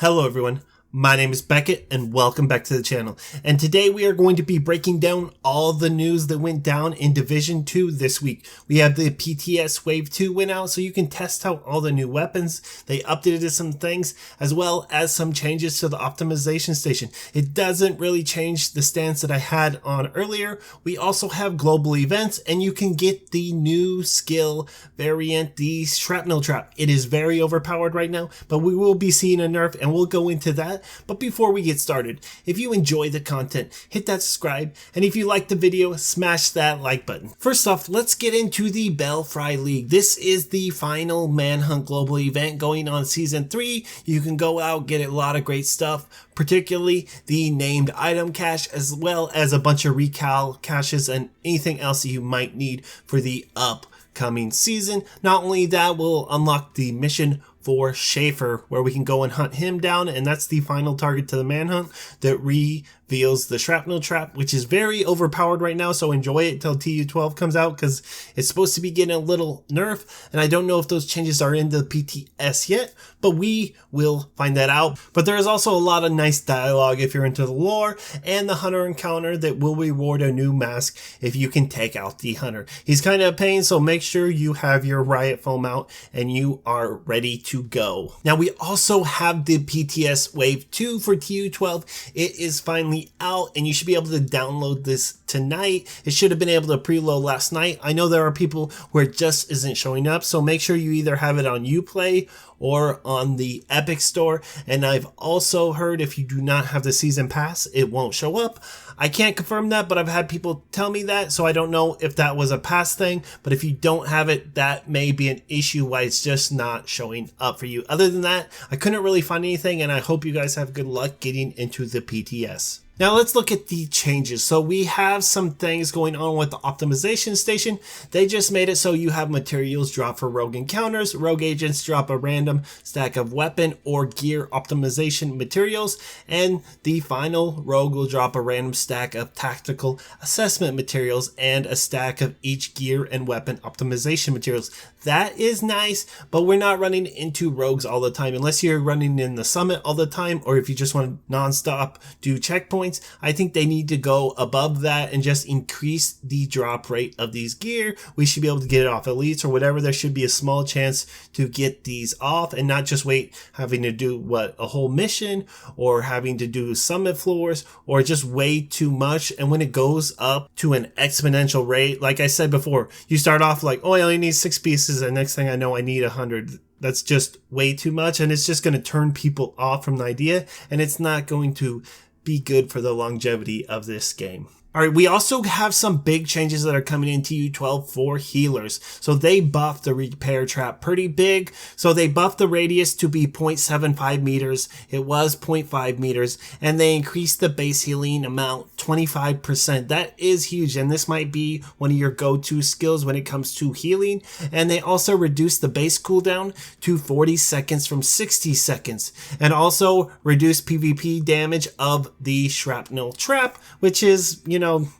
Hello everyone, my name is Beckett and welcome back to the channel. And today we are going to be breaking down all the news that went down in Division 2 this week. We have the PTS Wave 2 went out so you can test out all the new weapons. They updated some things as well as some changes to the optimization station. It doesn't really change the stance that I had on earlier. We also have global events and you can get the new skill variant, the Shrapnel Trap. It is very overpowered right now, but we will be seeing a nerf and we'll go into that. But before we get started, if you enjoy the content, hit that subscribe, and if you like the video, smash that like button. First off, let's get into the Belfry League. This is the final Manhunt global event going on season 3. You can go out, get a lot of great stuff, particularly the named item cache, as well as a bunch of recal caches and anything else that you might need for the upcoming season. Not only that, we'll unlock the mission for Schaefer, where we can go and hunt him down, and that's the final target to the manhunt that reveals the Shrapnel Trap, which is very overpowered right now, so enjoy it till TU12 comes out, because it's supposed to be getting a little nerf, and I don't know if those changes are in the PTS yet, but we will find that out. But there is also a lot of nice dialogue if you're into the lore, and the hunter encounter that will reward a new mask if you can take out the hunter. He's kind of a pain, so make sure you have your riot foam out and you are ready to go. Now we also have the PTS Wave 2 for TU12. It is finally out and you should be able to download this tonight. It should have been able to preload last night. I know there are people where it just isn't showing up, so make sure you either have it on Uplay or on the Epic Store. And I've also heard if you do not have the season pass, it won't show up. I can't confirm that, but I've had people tell me that, so I don't know if that was a past thing. But if you don't have it, that may be an issue why it's just not showing up for you. Other than that, I couldn't really find anything, and I hope you guys have good luck getting into the PTS. Now let's look at the changes. So we have some things going on with the optimization station. They just made it so you have materials drop for rogue encounters. Rogue agents drop a random stack of weapon or gear optimization materials. And the final rogue will drop a random stack of tactical assessment materials and a stack of each gear and weapon optimization materials. That is nice, but we're not running into rogues all the time unless you're running in the summit all the time, or if you just want to non-stop do checkpoints. I think they need to go above that and just increase the drop rate of these gear. We should be able to get it off elites or whatever. There should be a small chance to get these off and not just wait having to do a whole mission or having to do summit floors or just way too much. And when it goes up to an exponential rate, like I said before, you start off like, oh, I only need 6 pieces, and next thing I know I need 100. That's just way too much, and it's just going to turn people off from the idea, and it's not going to be good for the longevity of this game. All right, we also have some big changes that are coming in TU12 for healers. So they buffed the repair trap pretty big. So they buffed the radius to be 0.75 meters. It was 0.5 meters. And they increased the base healing amount 25%. That is huge. And this might be one of your go-to skills when it comes to healing. And they also reduced the base cooldown to 40 seconds from 60 seconds. And also reduced PvP damage of the Shrapnel Trap, which is,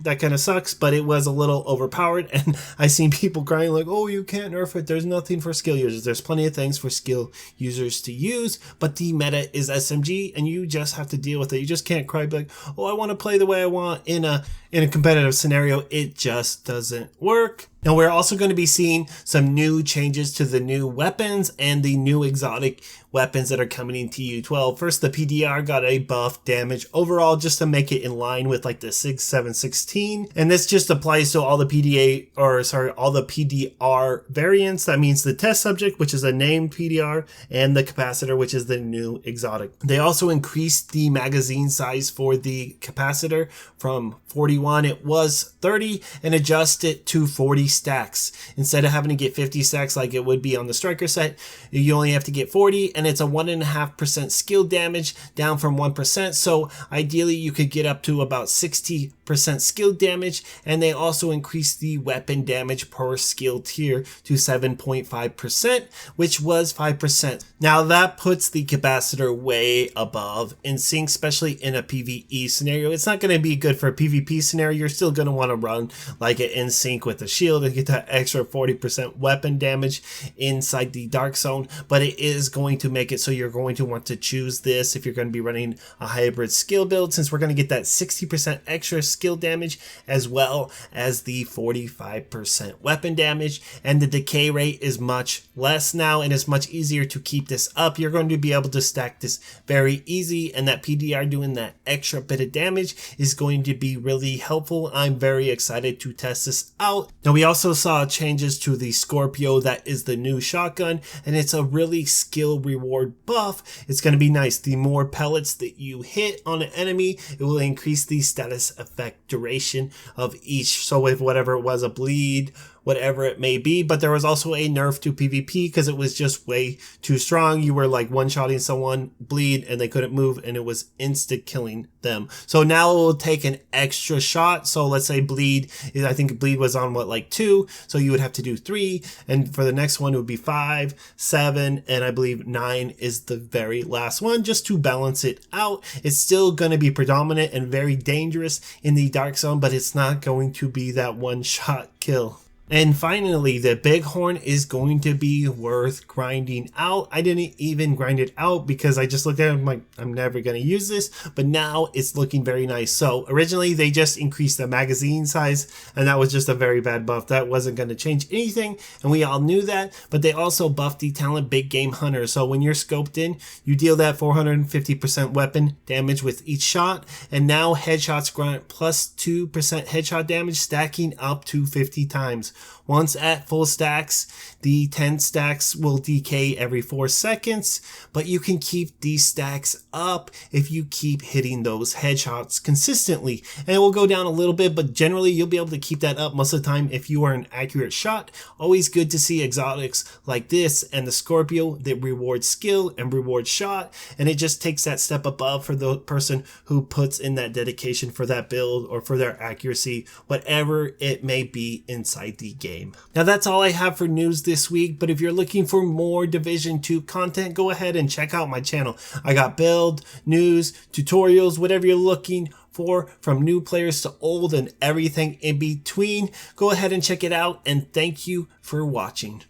that kind of sucks, but it was a little overpowered, and I seen people crying like, oh, you can't nerf it, there's nothing for skill users. There's plenty of things for skill users to use, but the meta is SMG, and you just have to deal with it. You just can't cry like, oh, I want to play the way I want in a competitive scenario. It just doesn't work. Now we're also going to be seeing some new changes to the new weapons and the new exotic weapons that are coming in TU12. First, the PDR got a buff damage overall just to make it in line with like the 6.7.16. And this just applies to all the all the PDR variants. That means the test subject, which is a named PDR, and the capacitor, which is the new exotic. They also increased the magazine size for the capacitor from 41. It was 30 and adjust it to 40 stacks. Instead of having to get 50 stacks like it would be on the striker set, you only have to get 40, and it's a 1.5% skill damage down from 1%. So ideally you could get up to about 60 skill damage, and they also increased the weapon damage per skill tier to 7.5%, which was 5%. Now that puts the capacitor way above NSYNC, especially in a PvE scenario. It's not going to be good for a PvP scenario. You're still going to want to run like an NSYNC with a shield and get that extra 40% weapon damage inside the dark zone, but it is going to make it so you're going to want to choose this if you're going to be running a hybrid skill build, since we're going to get that 60% extra skill damage as well as the 45% weapon damage, and the decay rate is much less now, and it's much easier to keep this up. You're going to be able to stack this very easy, and that PDR doing that extra bit of damage is going to be really helpful. I'm very excited to test this out. Now we also saw changes to the Scorpio. That is the new shotgun, and it's a really skill reward buff. It's going to be nice. The more pellets that you hit on an enemy, it will increase the status effect duration of each. So if whatever it was, a bleed, whatever it may be, but there was also a nerf to PvP because it was just way too strong. You were like one-shotting someone, bleed, and they couldn't move, and it was insta killing them. So now it will take an extra shot. So let's say bleed, I think bleed was on what, like 2, so you would have to do 3, and for the next one it would be 5, 7, and I believe 9 is the very last one, just to balance it out. It's still going to be predominant and very dangerous in the dark zone, but it's not going to be that one-shot kill. And finally, the Bighorn is going to be worth grinding out. I didn't even grind it out because I just looked at it and I'm like, I'm never going to use this, but now it's looking very nice. So originally they just increased the magazine size, and that was just a very bad buff. That wasn't going to change anything, and we all knew that, but they also buffed the talent Big Game Hunter. So when you're scoped in, you deal that 450% weapon damage with each shot, and now headshots grant plus 2% headshot damage, stacking up to 50 times. Once at full stacks, the 10 stacks will decay every 4 seconds, but you can keep these stacks up if you keep hitting those headshots consistently. And it will go down a little bit, but generally you'll be able to keep that up most of the time if you are an accurate shot. Always good to see exotics like this and the Scorpio that rewards skill and rewards shot, and it just takes that step above for the person who puts in that dedication for that build or for their accuracy, whatever it may be inside the game. Now that's all I have for news this week, but if you're looking for more Division 2 content, go ahead and check out my channel. I got build, news, tutorials, whatever you're looking for, from new players to old and everything in between. Go ahead and check it out, and thank you for watching.